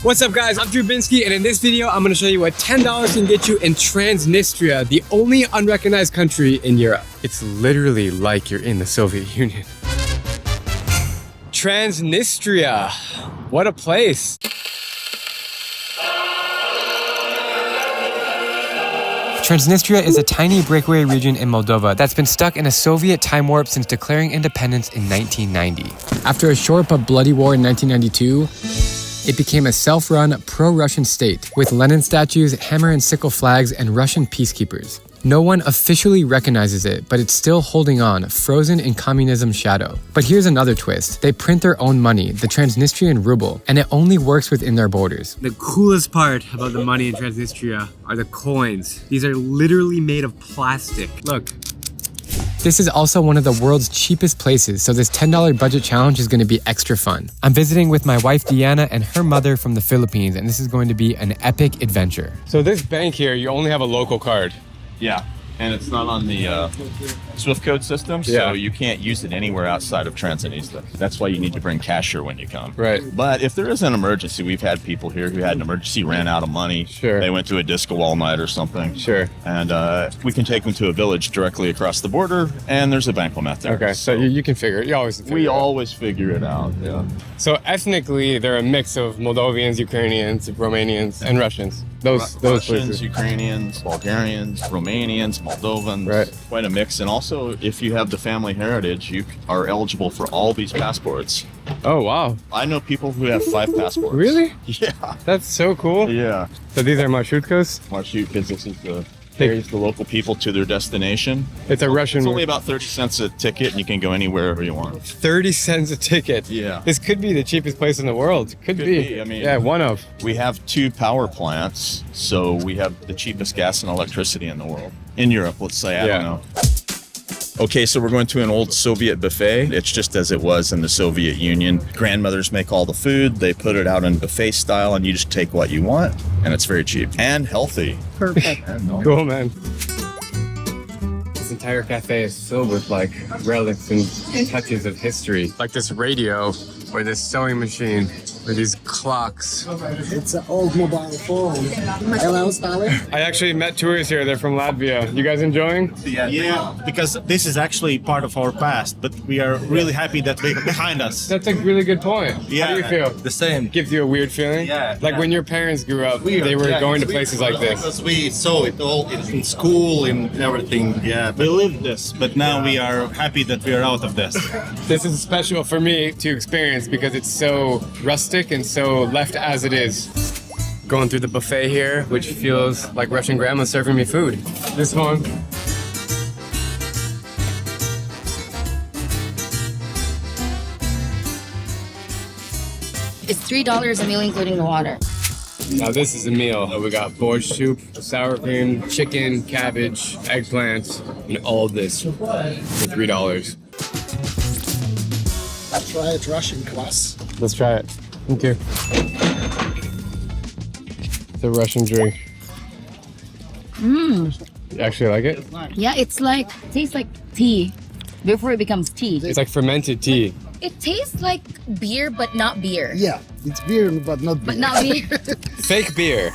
What's up guys, I'm Drew Binsky, and in this video, I'm gonna show you what $10 can get you in Transnistria, the only unrecognized country in Europe. It's literally like you're in the Soviet Union. Transnistria, what a place. Transnistria is a tiny breakaway region in Moldova that's been stuck in a Soviet time warp since declaring independence in 1990. After a short but bloody war in 1992, it became a self-run pro-Russian state with Lenin statues, hammer and sickle flags, and Russian peacekeepers. No one officially recognizes it, but it's still holding on, frozen in communism's shadow. But here's another twist. They print their own money, the Transnistrian ruble, and it only works within their borders. The coolest part about the money in Transnistria are the coins. These are literally made of plastic. Look. This is also one of the world's cheapest places, so this $10 budget challenge is going to be extra fun. I'm visiting with my wife Deanna and her mother from the Philippines, and this is going to be an epic adventure. So this bank here, you only have a local card. Yeah, and it's not on the Swift code system, so you can't use it anywhere outside of Transnistria. That's why you need to bring cash here when you come. Right. But if there is an emergency, we've had people here who had an emergency, ran out of money. Sure. They went to a disco all night or something. Sure. And we can take them to a village directly across the border, and there's a bankomat there. Okay, so you can figure it. You always figure it out. always figure it out, yeah. So ethnically, they're a mix of Moldovians, Ukrainians, Romanians, and Russians. Those Russians, places. Ukrainians, Bulgarians, Romanians, Moldovans, Right. Quite a mix. And also, if you have the family heritage, you are eligible for all these passports. Oh, wow. I know people who have 5 passports. Really? Yeah. That's so cool. Yeah. So these are marshrutkos? Marshrutkos, this is the carries the local people to their destination. It's a Russian. It's only about 30 cents a ticket, and you can go anywhere you want. 30 cents a ticket. Yeah. This could be the cheapest place in the world. Could be. I mean, yeah, one of. We have 2 power plants, so we have the cheapest gas and electricity in the world. In Europe, let's say, I don't know. Okay, so we're going to an old Soviet buffet. It's just as it was in the Soviet Union. Grandmothers make all the food. They put it out in buffet style, and you just take what you want, and it's very cheap and healthy. Perfect. Cool, man. This entire cafe is filled with like relics and touches of history. Like this radio or this sewing machine or these clocks. It's an old mobile phone. Hello, Stalin. I actually met tourists here. They're from Latvia. You guys enjoying? Yeah, because this is actually part of our past, but we are really happy that they're behind us. That's a really good point. Yeah. How do you feel? The same. Gives you a weird feeling? Yeah. Like when your parents grew up, they were going to places like this. Because we saw it all in school and everything. Yeah, we lived this, but now we are happy that we are out of this. This is special for me to experience because it's so rustic and so left as it is. Going through the buffet here, which feels like Russian grandma serving me food. This one. It's $3 a meal, including the water. Now this is a meal. We got Barge soup, sour cream, chicken, cabbage, eggplant, and all this for $3. Try it, Russian class. Let's try it. Thank you. It's a Russian drink. You actually like it? Yeah, it's like, tastes like tea before it becomes tea. It's like fermented tea. It tastes like beer, but not beer. Yeah, it's beer, but not beer. But not beer. Fake beer.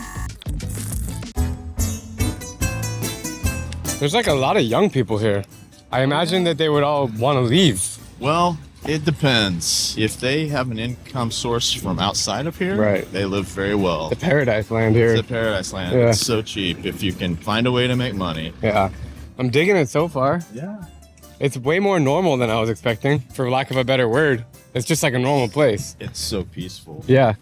There's like a lot of young people here. I imagine that they would all want to leave. Well, it depends. If they have an income source from outside of here, Right. they live very well. The paradise land here. It's a paradise land. Yeah. It's so cheap if you can find a way to make money. Yeah. I'm digging it so far. Yeah. It's way more normal than I was expecting, for lack of a better word. It's just like a normal place. It's so peaceful. Yeah.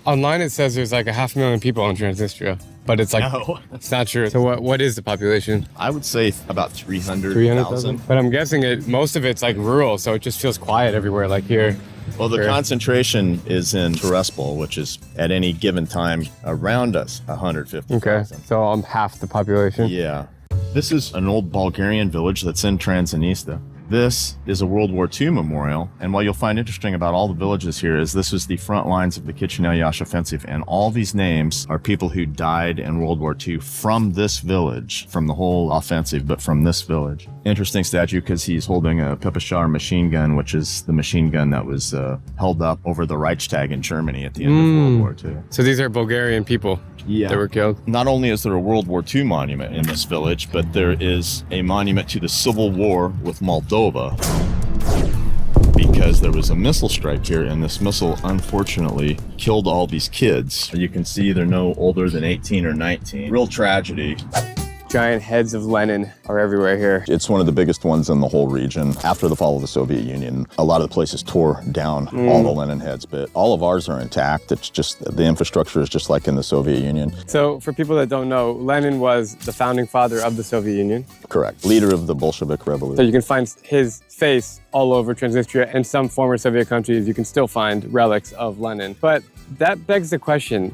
Online it says there's like 500,000 people in Transnistria, but it's like, No. it's not true. So what is the population? I would say about 300,000. 300,000? But I'm guessing most of it's like rural, so it just feels quiet everywhere, like here. Well, the Sure. concentration is in Tiraspol, which is at any given time around us 150,000. Okay, so I'm half the population. Yeah. This is an old Bulgarian village that's in Transnistria. This is a World War II memorial, and what you'll find interesting about all the villages here is this was the front lines of the Chisinau-Iași offensive, and all these names are people who died in World War II from this village, from the whole offensive, but from this village. Interesting statue because he's holding a Pepperschar machine gun, which is the machine gun that was held up over the Reichstag in Germany at the end of World War II. So these are Bulgarian people that were killed? Not only is there a World War II monument in this village, but there is a monument to the Civil War with Moldova, because there was a missile strike here, and this missile unfortunately killed all these kids. You can see they're no older than 18 or 19. Real tragedy. Giant heads of Lenin are everywhere here. It's one of the biggest ones in the whole region. After the fall of the Soviet Union, a lot of the places tore down all the Lenin heads, but all of ours are intact. It's just, the infrastructure is just like in the Soviet Union. So for people that don't know, Lenin was the founding father of the Soviet Union. Correct. Leader of the Bolshevik Revolution. So you can find his face all over Transnistria, and some former Soviet countries you can still find relics of Lenin. But that begs the question,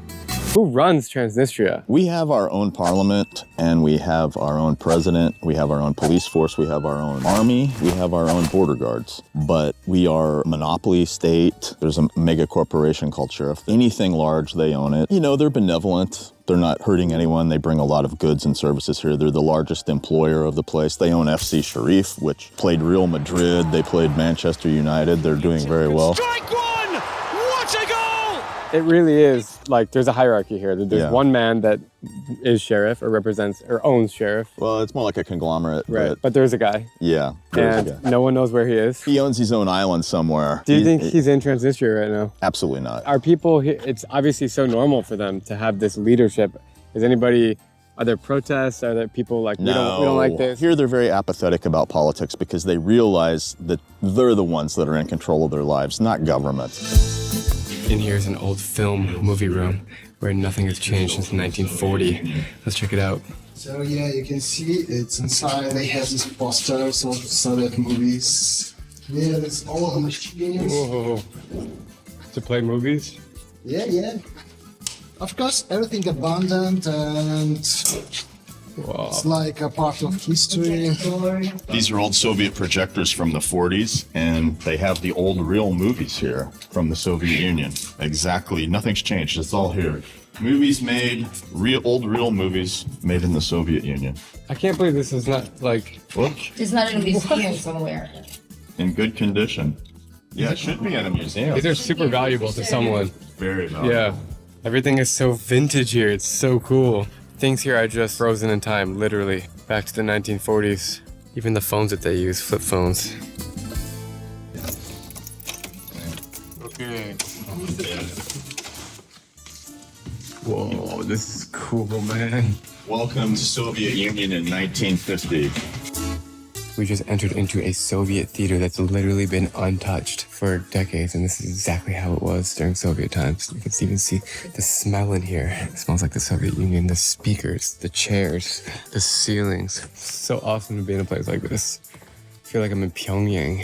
who runs Transnistria? We have our own parliament, and we have our own president, we have our own police force, we have our own army, we have our own border guards. But we are a monopoly state. There's a mega corporation called Sheriff. Anything large, they own it. You know, they're benevolent. They're not hurting anyone. They bring a lot of goods and services here. They're the largest employer of the place. They own FC Sharif, which played Real Madrid. They played Manchester United. They're doing very well. Strike one! What a goal! It really is like there's a hierarchy here. There's one man that is sheriff or represents or owns sheriff. Well, it's more like a conglomerate. Right. But there's a guy. Yeah. And no one knows where he is. He owns his own island somewhere. Do you think he's in Transnistria right now? Absolutely not. Are people here, it's obviously so normal for them to have this leadership. Are there protests? Are there people like, we don't like this? Here they're very apathetic about politics because they realize that they're the ones that are in control of their lives, not government. In here is an old movie room where nothing has changed since 1940. Let's check it out. So yeah, you can see it's inside. They have these posters of Soviet movies. Yeah, there's all the machines. Whoa. To play movies? Yeah. Of course, everything abandoned and it's like a part of history. These are old Soviet projectors from the 40s, and they have the old real movies here from the Soviet Union. Exactly, nothing's changed, it's all here. Movies made, old real movies made in the Soviet Union. I can't believe this is not like... Look, It's not in a museum somewhere. in good condition. Yeah, it should be in a museum. These are super valuable to someone. Very valuable. Yeah. Everything is so vintage here. It's so cool. Things here are just frozen in time, literally. Back to the 1940s. Even the phones that they use, flip phones. Okay. Whoa, this is cool, man. Welcome to Soviet Union in 1950. We just entered into a Soviet theater that's literally been untouched for decades, and this is exactly how it was during Soviet times. You can even see the smell in here. It smells like the Soviet Union, the speakers, the chairs, the ceilings. So awesome to be in a place like this. I feel like I'm in Pyongyang.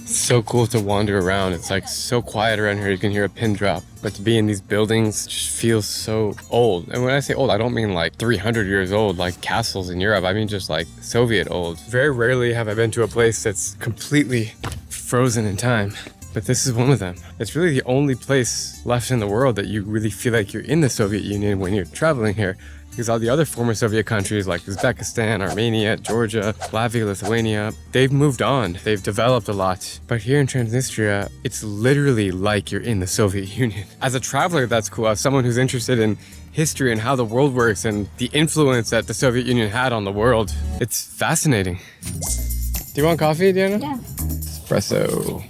So cool to wander around. It's like so quiet around here. You can hear a pin drop. But to be in these buildings just feels so old. And when I say old, I don't mean like 300 years old, like castles in Europe. I mean just like Soviet old. Very rarely have I been to a place that's completely frozen in time. But this is one of them. It's really the only place left in the world that you really feel like you're in the Soviet Union when you're traveling here. Because all the other former Soviet countries like Uzbekistan, Armenia, Georgia, Latvia, Lithuania, they've moved on. They've developed a lot. But here in Transnistria, it's literally like you're in the Soviet Union. As a traveler, that's cool. As someone who's interested in history and how the world works and the influence that the Soviet Union had on the world, it's fascinating. Do you want coffee, Diana? Yeah. Espresso.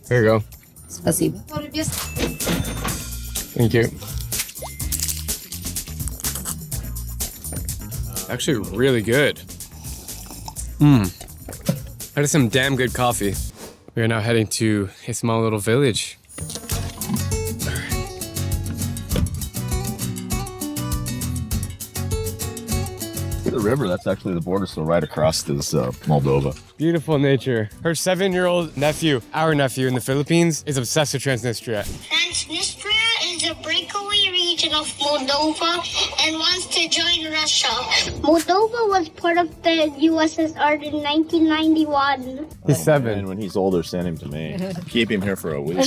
Here you go. Спасибо. Thank you. Actually really good. That is some damn good coffee. We are now heading to a small little village. The river, that's actually the border, so right across is Moldova. Beautiful nature. Her 7-year-old nephew, our nephew in the Philippines, is obsessed with Transnistria. Transnistria is a breakaway region region of Moldova and wants to join Russia. Moldova was part of the USSR in 1991. He's 7. And when he's older, send him to me. Keep him here for a week.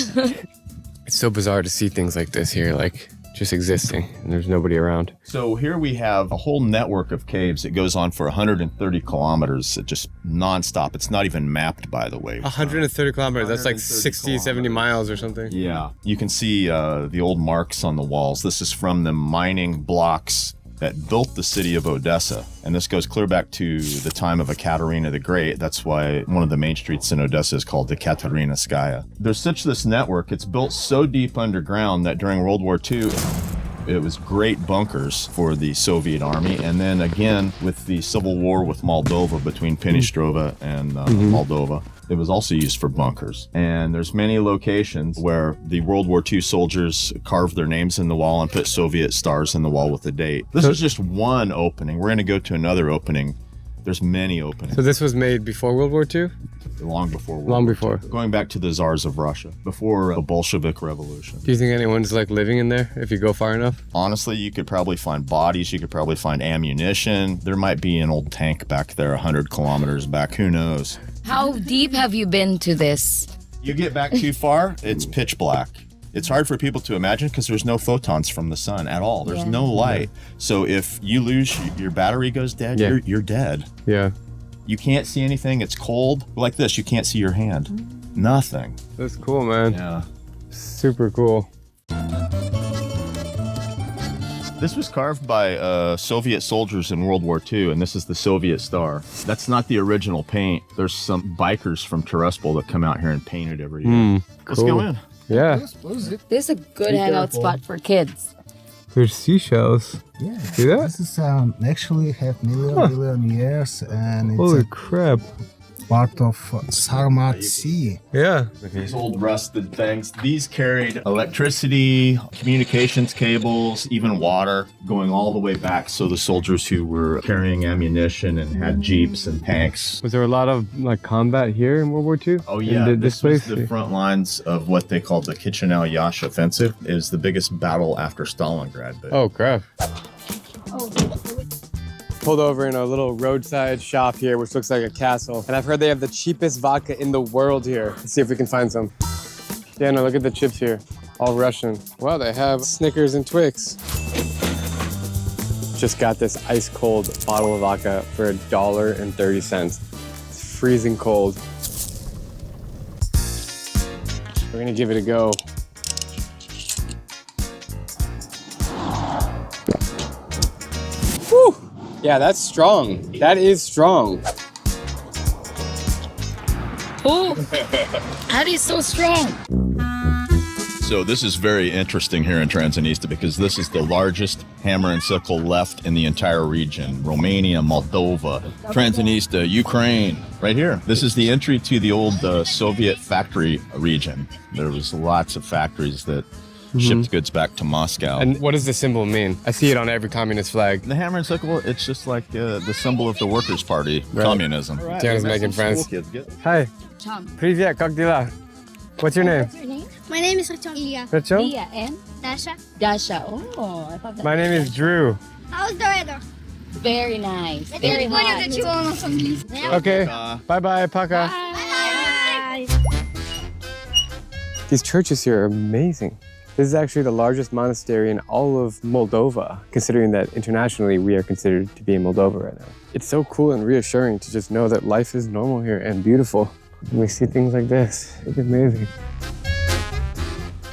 It's so bizarre to see things like this here, like just existing, and there's nobody around. So here we have a whole network of caves. It goes on for 130 kilometers, just nonstop. It's not even mapped, by the way. 130 kilometers, that's like 60, 70 miles or something. Yeah. You can see the old marks on the walls. This is from the mining blocks that built the city of Odessa. And this goes clear back to the time of Ekaterina the Great. That's why one of the main streets in Odessa is called the Ekaterinaskaya. There's such this network. It's built so deep underground that during World War II, it was great bunkers for the Soviet army. And then again, with the civil war with Moldova between Penistrova and Moldova, it was also used for bunkers. And there's many locations where the World War II soldiers carved their names in the wall and put Soviet stars in the wall with a date. This is just one opening. We're going to go to another opening. There's many openings. So this was made before World War II? Long before World Long War before. II. Going back to the Tsars of Russia, before the Bolshevik Revolution. Do you think anyone's like living in there if you go far enough? Honestly, you could probably find bodies. You could probably find ammunition. There might be an old tank back there 100 kilometers back. Who knows? How deep have you been to this? You get back too far, it's pitch black. It's hard for people to imagine because there's no photons from the sun at all. There's no light. So if you lose, your battery goes dead, you're dead. Yeah. You can't see anything. It's cold. Like this, you can't see your hand. Nothing. That's cool, man. Yeah. Super cool. This was carved by Soviet soldiers in World War II, and this is the Soviet star. That's not the original paint. There's some bikers from Tiraspol that come out here and paint it every year. Let's go in. Yeah. This is a good hangout spot for kids. There's seashells. Yeah. See that? This is actually have million years, and it's Holy a crap. part of Sarmat Sea. Yeah. These old rusted things, these carried electricity, communications cables, even water, going all the way back. So the soldiers who were carrying ammunition and had jeeps and tanks. Was there a lot of like combat here in World War II? Oh yeah, This this was place? the front lines of what they called the Chisinau Yash offensive. It was the biggest battle after Stalingrad. But Oh, crap. Pulled over in a little roadside shop here, which looks like a castle. And I've heard they have the cheapest vodka in the world here. Let's see if we can find some. Yeah, no, look at the chips here. All Russian. Wow, they have Snickers and Twix. Just got this ice cold bottle of vodka for $1.30. It's freezing cold. We're gonna give it a go. Whew! Yeah, that's strong. That is strong. Oh, that is so strong. So this is very interesting here in Transnistria because this is the largest hammer and sickle left in the entire region. Romania, Moldova, Transnistria, Ukraine, right here. This is the entry to the old Soviet factory region. There was lots of factories that shipped goods back to Moscow. And what does the symbol mean? I see it on every communist flag. The hammer and sickle, it's just like the symbol of the Workers' Party, communism. Tiana's making friends. Hi. Chum. Привет, как дела? What's your name? What's your name? My name is Ilya. Rachel? Leah and Dasha. Dasha. Oh, I thought that. My name is Drew. How's the weather? Very nice. Very hot. Okay. Bye-bye, Paka. Bye. These churches here are amazing. This is actually the largest monastery in all of Moldova, considering that internationally we are considered to be in Moldova right now. It's so cool and reassuring to just know that life is normal here and beautiful. When we see things like this, it's amazing.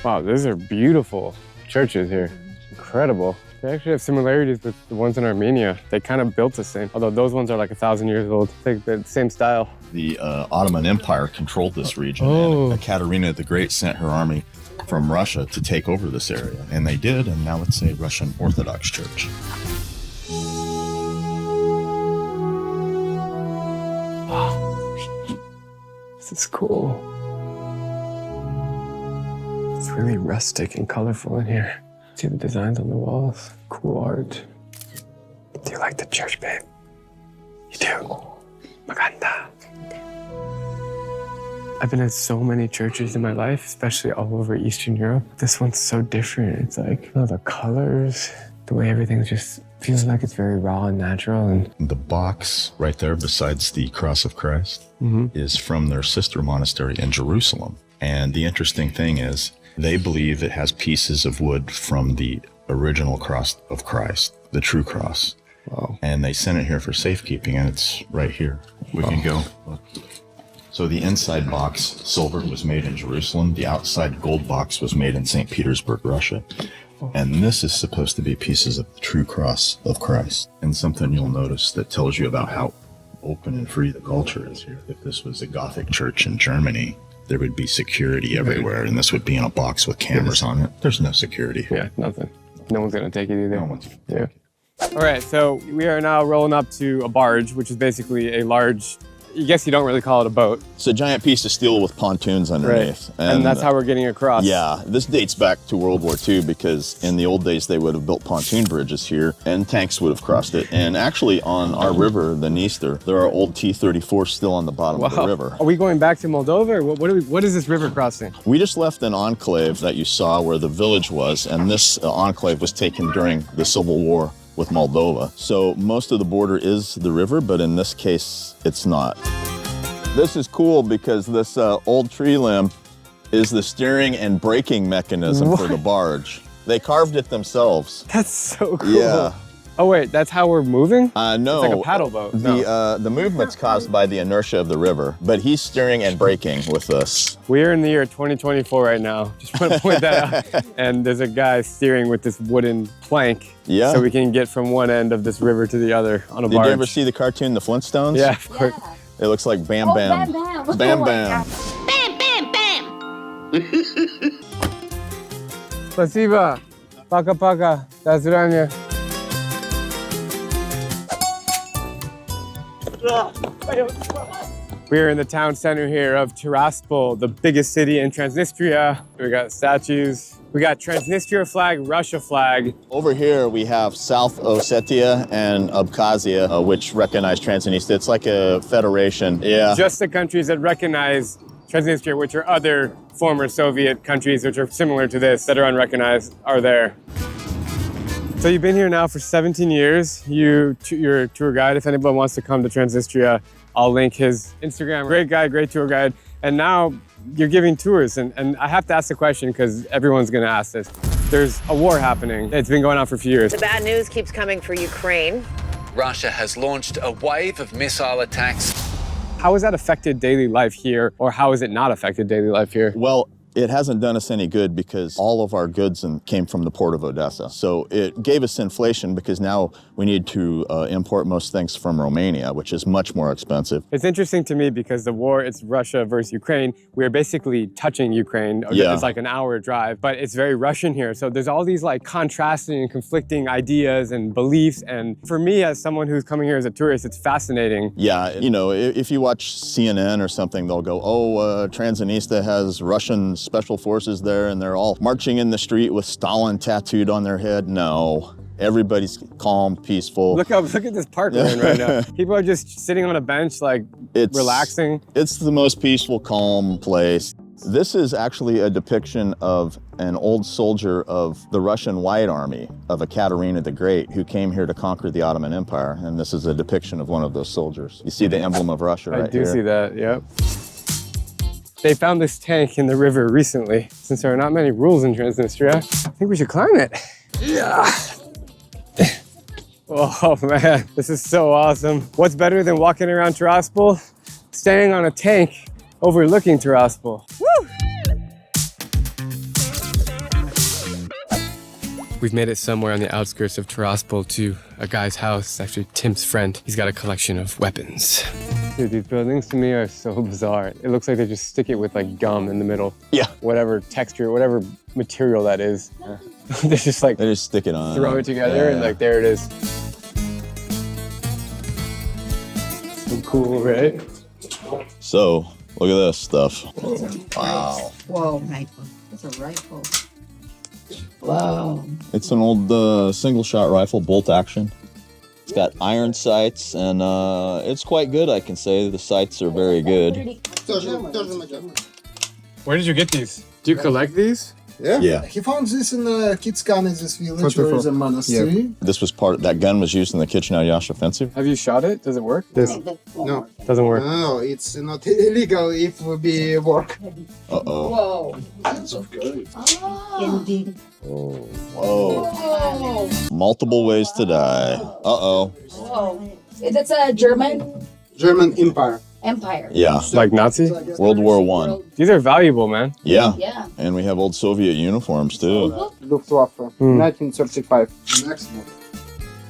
Wow, these are beautiful churches here. Incredible. They actually have similarities with the ones in Armenia. They kind of built the same, although those ones are like 1,000 years old. It's like the same style. The Ottoman Empire controlled this region, and Ekaterina the Great sent her army from Russia to take over this area. And they did, and now it's a Russian Orthodox Church. This is cool. It's really rustic and colorful in here. See the designs on the walls? Cool art. Do you like the church, babe? You do? Maganda. I've been in so many churches in my life, especially all over Eastern Europe. This one's so different. It's like, the colors, the way everything just feels like it's very raw and natural. And The box right there besides the cross of Christ is from their sister monastery in Jerusalem. And the interesting thing is they believe it has pieces of wood from the original cross of Christ, the true cross. Wow. And they sent it here for safekeeping, and it's right here. We can go. So the inside box, silver, was made in Jerusalem. The outside gold box was made in St. Petersburg, Russia. And this is supposed to be pieces of the true cross of Christ. And something you'll notice that tells you about how open and free the culture is here. If this was a Gothic church in Germany, there would be security everywhere, and this would be in a box with cameras on it. There's no security. yeah, nothing. No one's gonna take it either. No one's Yeah. All right, so we are now rolling up to a barge, which is basically a large, I guess you don't really call it a boat. It's a giant piece of steel with pontoons underneath. And that's how we're getting across. Yeah, this dates back to World War II because in the old days they would have built pontoon bridges here and tanks would have crossed it. And actually on our river, the Dniester, there are old T-34s still on the bottom of the river. Are we going back to Moldova, or what is this river crossing? We just left an enclave that you saw where the village was, and this enclave was taken during the Civil War with Moldova. So most of the border is the river, but in this case, it's not. This is cool because this old tree limb is the steering and braking mechanism for the barge. They carved it themselves. That's so cool. Yeah. Oh wait, that's how we're moving? No. It's like a paddle boat. The movement's caused by the inertia of the river, but he's steering and braking with us. We're in the year 2024 right now. Just want to point that out. And there's a guy steering with this wooden plank. Yeah. So we can get from one end of this river to the other on a Did barge. you ever see the cartoon The Flintstones? Yeah, of course. It looks like Bam Bam. Bam, bam. Bam Bam. Bam, bam, bam. Спасибо. Пока-пока. До свидания. We're in the town center here of Tiraspol, the biggest city in Transnistria. We got statues. We got Transnistria flag, Russia flag. Over here we have South Ossetia and Abkhazia, which recognize Transnistria. It's like a federation. Yeah. Just the countries that recognize Transnistria, which are other former Soviet countries which are similar to this that are unrecognized, are there. So you've been here now for 17 years. You're a tour guide. If anyone wants to come to Transnistria, I'll link his Instagram. Great guy, great tour guide. And now you're giving tours. And I have to ask the question because everyone's gonna ask this. There's a war happening. It's been going on for a few years. The bad news keeps coming for Ukraine. Russia has launched a wave of missile attacks. How has that affected daily life here, or how has it not affected daily life here? Well, it hasn't done us any good because all of our goods came from the port of Odessa. So it gave us inflation because now we need to import most things from Romania, which is much more expensive. It's interesting to me because the war, it's Russia versus Ukraine. We're basically touching Ukraine. Yeah. It's like an hour drive, but it's very Russian here. So there's all these like contrasting and conflicting ideas and beliefs. And for me, as someone who's coming here as a tourist, it's fascinating. Yeah, you know, if you watch CNN or something, they'll go, oh, Transnistria has Russian special forces there and they're all marching in the street with Stalin tattooed on their head. No. Everybody's calm, peaceful. Look at this park we're in right now. People are just sitting on a bench, like relaxing. It's the most peaceful, calm place. This is actually a depiction of an old soldier of the Russian White Army, of Ekaterina the Great, who came here to conquer the Ottoman Empire. And this is a depiction of one of those soldiers. You see the emblem of Russia right here? I do see that, yep. They found this tank in the river recently. Since there are not many rules in Transnistria, I think we should climb it. Yeah. Oh man, this is so awesome. What's better than walking around Tiraspol? Staying on a tank overlooking Tiraspol. Woo! We've made it somewhere on the outskirts of Tiraspol to a guy's house, actually Tim's friend. He's got a collection of weapons. Dude, these buildings to me are so bizarre. It looks like they just stick it with like gum in the middle. Yeah. Whatever texture, whatever material that is. They just like, they just stick it on. Throw it together and like, there it is. So cool, right? So, look at this stuff. Wow. Whoa, rifle. It's a rifle. Wow. It's an old single shot rifle, bolt action. got iron sights, and it's quite good, I can say. The sights are very good. Where did you get these? Do you collect these? Yeah. He found this in Kitskan, in this village, where is a monastery. This was that gun was used in the Kitchener-Yash offensive. Have you shot it? Does it work? No. Doesn't work. No, it's not illegal if we work. Uh-oh. Whoa. Multiple ways to die. Uh-oh. Whoa. That's a German Empire. empire. Yeah. Like Nazi? World War I. These are valuable, man. Yeah. Yeah. And we have old Soviet uniforms, too. Luftwaffe, 1935. Next one.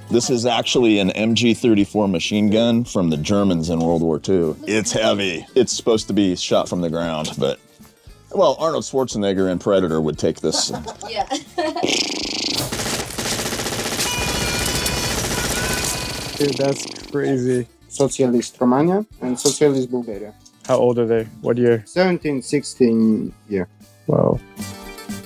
This is actually an MG-34 machine gun from the Germans in World War II. It's heavy. It's supposed to be shot from the ground, but... Well, Arnold Schwarzenegger in Predator would take this. Yeah. Dude, that's crazy. Socialist Romania and Socialist Bulgaria. How old are they? What year? 17, 16 year. Wow.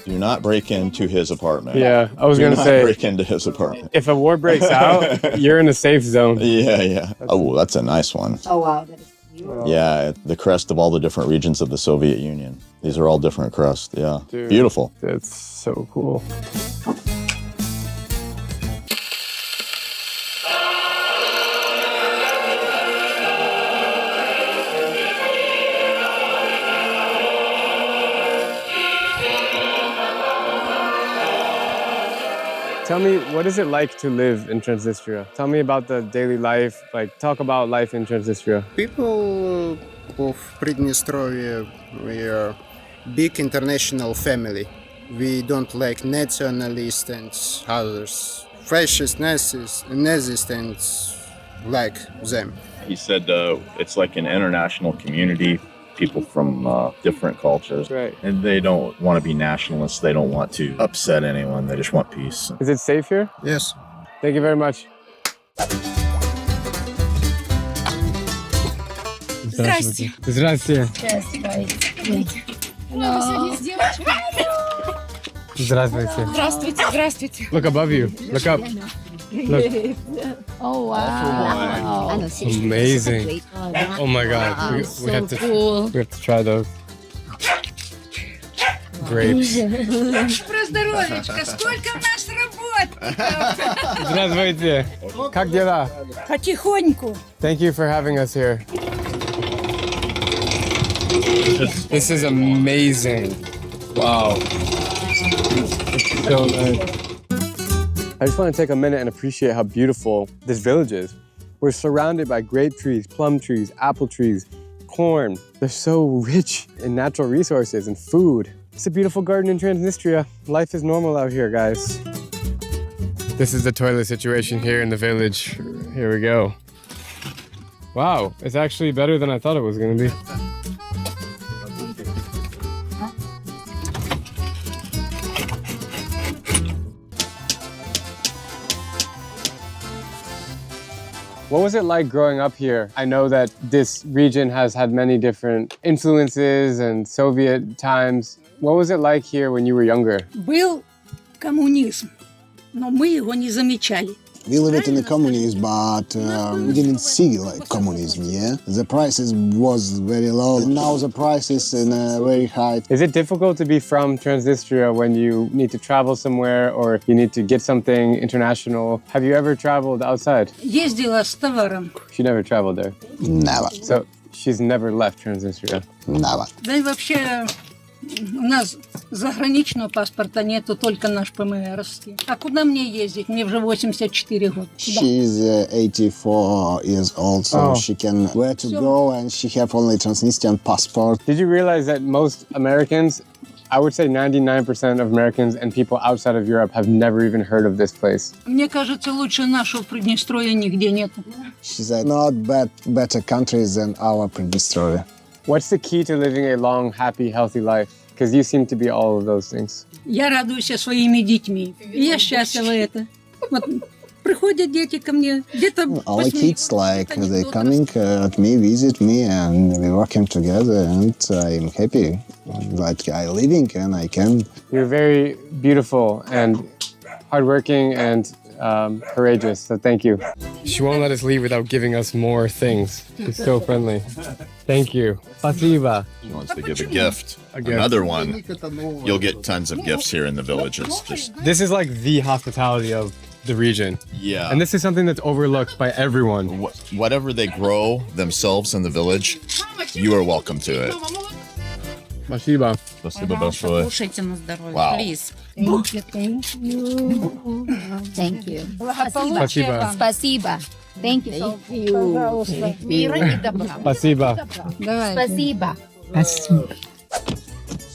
Do not break into his apartment. Yeah, I was Do going to not say, break into his apartment. if a war breaks out, you're in a safe zone. Yeah. Oh, that's a nice one. Oh, wow. That is beautiful. Yeah, the crest of all the different regions of the Soviet Union. These are all different crests. Yeah. Dude. Beautiful. That's so cool. Tell me, what is it like to live in Transnistria? Tell me about the daily life, like talk about life in Transnistria. People of Transnistria, we are big international family. We don't like nationalists and others. Fascist Nazis and like them. He said it's like an international community, people from different cultures. Right. And they don't want to be nationalists. They don't want to upset anyone. They just want peace. Is it safe here? Yes. Thank you very much. Здрасте. Здравствуйте. Здравствуйте. Здравствуйте. Look above you. Look up. Look. Oh, wow. Amazing. Oh my God. We have to. Cool. We have to try those. Grapes. Про здоровечко, сколько у нас работ! Здравствуйте. Как дела? Потихоньку. Thank you for having us here. This is amazing. Wow. So nice. I just want to take a minute and appreciate how beautiful this village is. We're surrounded by grape trees, plum trees, apple trees, corn. They're so rich in natural resources and food. It's a beautiful garden in Transnistria. Life is normal out here, guys. This is the toilet situation here in the village. Here we go. Wow, it's actually better than I thought it was going to be. What was it like growing up here? I know that this region has had many different influences and Soviet times. What was it like here when you were younger? Был коммунизм, но мы его не замечали. We lived in the communism, but we didn't see like communism, yeah? The prices was very low. Now the prices are very high. Is it difficult to be from Transnistria when you need to travel somewhere or you need to get something international? Have you ever traveled outside? Ездила с товаром. She never traveled there. Never. So she's never left Transnistria. Never. Да и вообще у нас заграничного паспорта нету, только наш ПМРовский. А куда мне ездить? Мне уже 84 года. She's 84 years old, so she can where to go, and she have only Transnistrian passport. Did you realize that most Americans, I would say 99% of Americans and people outside of Europe have never even heard of this place? Мне кажется, лучше нашего Приднестровья нигде нету. She said, not better countries than our Prидnestrovia. What's the key to living a long, happy, healthy life? Because you seem to be all of those things. Я радуюсь своими детьми. И я счастлива это. Вот приходят дети ко мне, где-то All the kids, like, they coming at me, visit me, and we working together, and I'm happy. Like, I living and I can. You're very beautiful and hardworking and courageous, so thank you. She won't let us leave without giving us more things. She's so friendly. Thank you. Spasiba. She wants to give a gift. Another one. You'll get tons of gifts here in the villages. This is like the hospitality of the region. Yeah. And this is something that's overlooked by everyone. Whatever they grow themselves in the village, you are welcome to it. Спасибо. Спасибо большое. Кушайте на здоровье, Wow. please. Thank you, thank you. Thank you. Спасибо. Спасибо. Thank you so much. Мира и добра. Спасибо. Спасибо.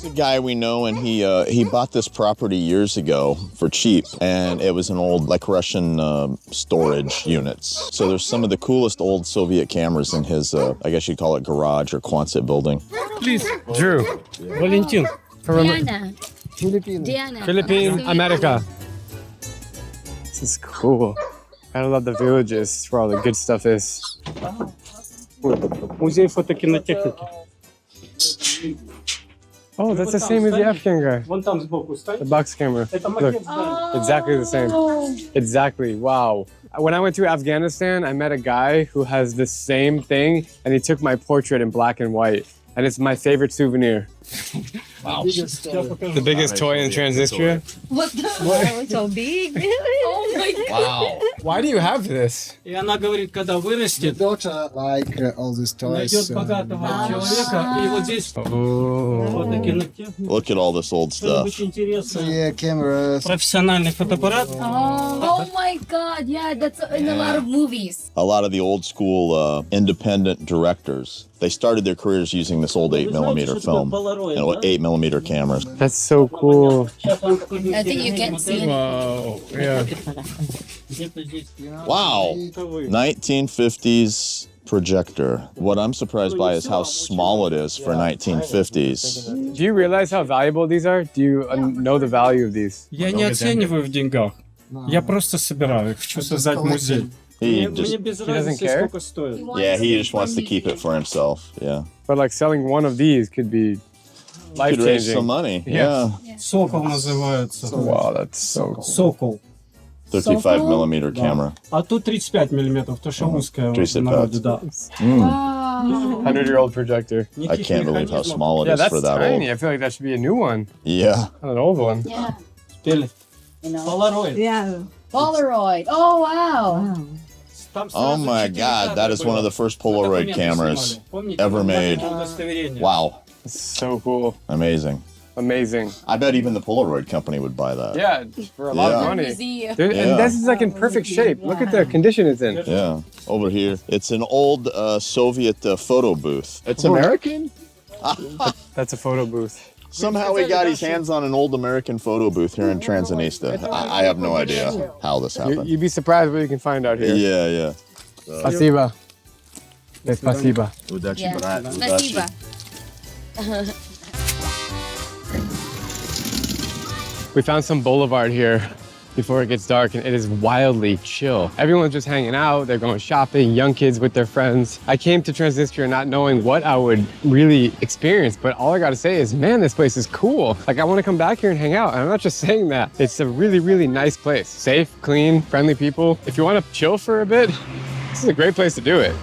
A guy we know, and he bought this property years ago for cheap, and it was an old like Russian storage units. So there's some of the coolest old Soviet cameras in his I guess you'd call it garage or Quonset building. Please, Drew. Valentin. Diana. Philippine America. This is cool. I love the villages where all the good stuff is. Музей фотокинотехники. Oh, that's the same as the Afghan guy. Вон там сбоку стань. The box camera. Это Look, макет. exactly the same. Exactly. Wow. When I went to Afghanistan, I met a guy who has the same thing, and he took my portrait in black and white. And it's my favorite souvenir. Wow. The biggest toy in Transnistria? What the? So big. Oh my God. Wow. Why do you have this? И она говорит, когда вырастет, Daughter like all these toys. найдет богатого человека, и вот здесь Oh. фотокинотехника. Look at all this old stuff. Очень интересно. Yeah, cameras. Профессиональный фотоаппарат. Oh my God. Yeah, that's in a lot of movies. A lot of the old school independent directors, they started their careers using this old 8mm film and 8mm cameras. That's so cool. I think you can see it. Wow. Yeah. Wow. 1950s projector. What I'm surprised by is how small it is for 1950s. Do you realize how valuable these are? Do you know the value of these? Я не оцениваю в деньгах. Я просто собираю их. Хочу создать музей. He Мне just, без doesn't разницы, care? сколько стоит. yeah, he just wants to keep it for himself. Yeah. But like selling one of these could be Could raise some life-changing. money. Yeah. Yeah. Сокол называется. Wow, that's so cool. Сокол. 35mm camera. А тут 35 миллиметров, то что узкая вот 35. в народе, да. 100-year-old projector. I can't believe how small it Yeah, is that's for that tiny. old. I feel like that should be a new one, Yeah. not an old one. Yeah. Теперь Polaroid. Polaroid. Oh, wow. Там Oh сразу my 4К God, that is one of the first Polaroid Документы cameras снимали. Помните? ever made. Удостоверение. Wow. It's so cool. Amazing. Amazing. I bet even the Polaroid company would buy that. Yeah, for a lot of Yeah. money. Museum. Dude, Yeah. And this is like in perfect shape. Look at the condition it's in. Yeah. Over here, it's an old Soviet photo booth. It's American? That's a photo booth. Somehow he got his hands on an old American photo booth here in Transnistria. I have no idea how this happened. You'd be surprised what you can find out here. Yeah, yeah. Спасибо. Спасибо. Удачи, Yeah. брат. Удачи. Спасибо. We found some boulevard here before it gets dark, and it is wildly chill. Everyone's just hanging out, they're going shopping, young kids with their friends. I came to Transnistria not knowing what I would really experience, but all I gotta say is, man, this place is cool. Like, I wanna come back here and hang out, and I'm not just saying that. It's a really, really nice place. Safe, clean, friendly people. If you wanna chill for a bit, this is a great place to do it.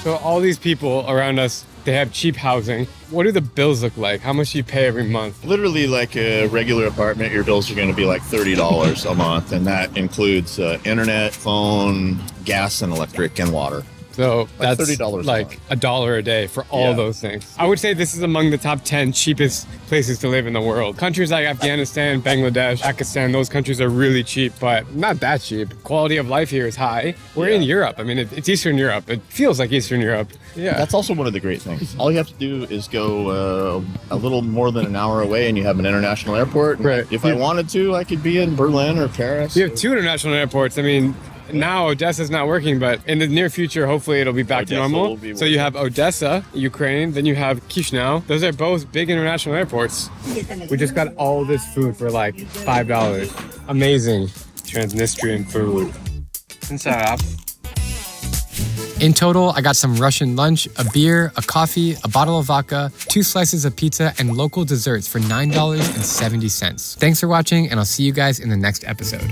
So all these people around us, they have cheap housing. What do the bills look like? How much do you pay every month? Literally, like a regular apartment, your bills are going to be like $30 a month, and that includes internet, phone, gas, and electric, and water. So Like that's $30 a like $1 a day for all Yeah. those things. I would say this is among the top 10 cheapest places to live in the world. Countries like Afghanistan, Bangladesh, Pakistan, those countries are really cheap, but not that cheap. Quality of life here is high. We're in Europe. I mean, it's Eastern Europe. It feels like Eastern Europe. Yeah. That's also one of the great things. All you have to do is go a little more than an hour away, and you have an international airport. Right. If I wanted to, I could be in Berlin or Paris. You have 2 international airports. I mean, now Odessa's not working, but in the near future, hopefully it'll be back to Odessa normal. will be So you have Odessa, Ukraine, then you have Chisinau. Those are both big international airports. We just got all this food for like $5. Amazing Transnistrian food. In total, I got some Russian lunch, a beer, a coffee, a bottle of vodka, 2 slices of pizza, and local desserts for $9.70. Thanks for watching, and I'll see you guys in the next episode.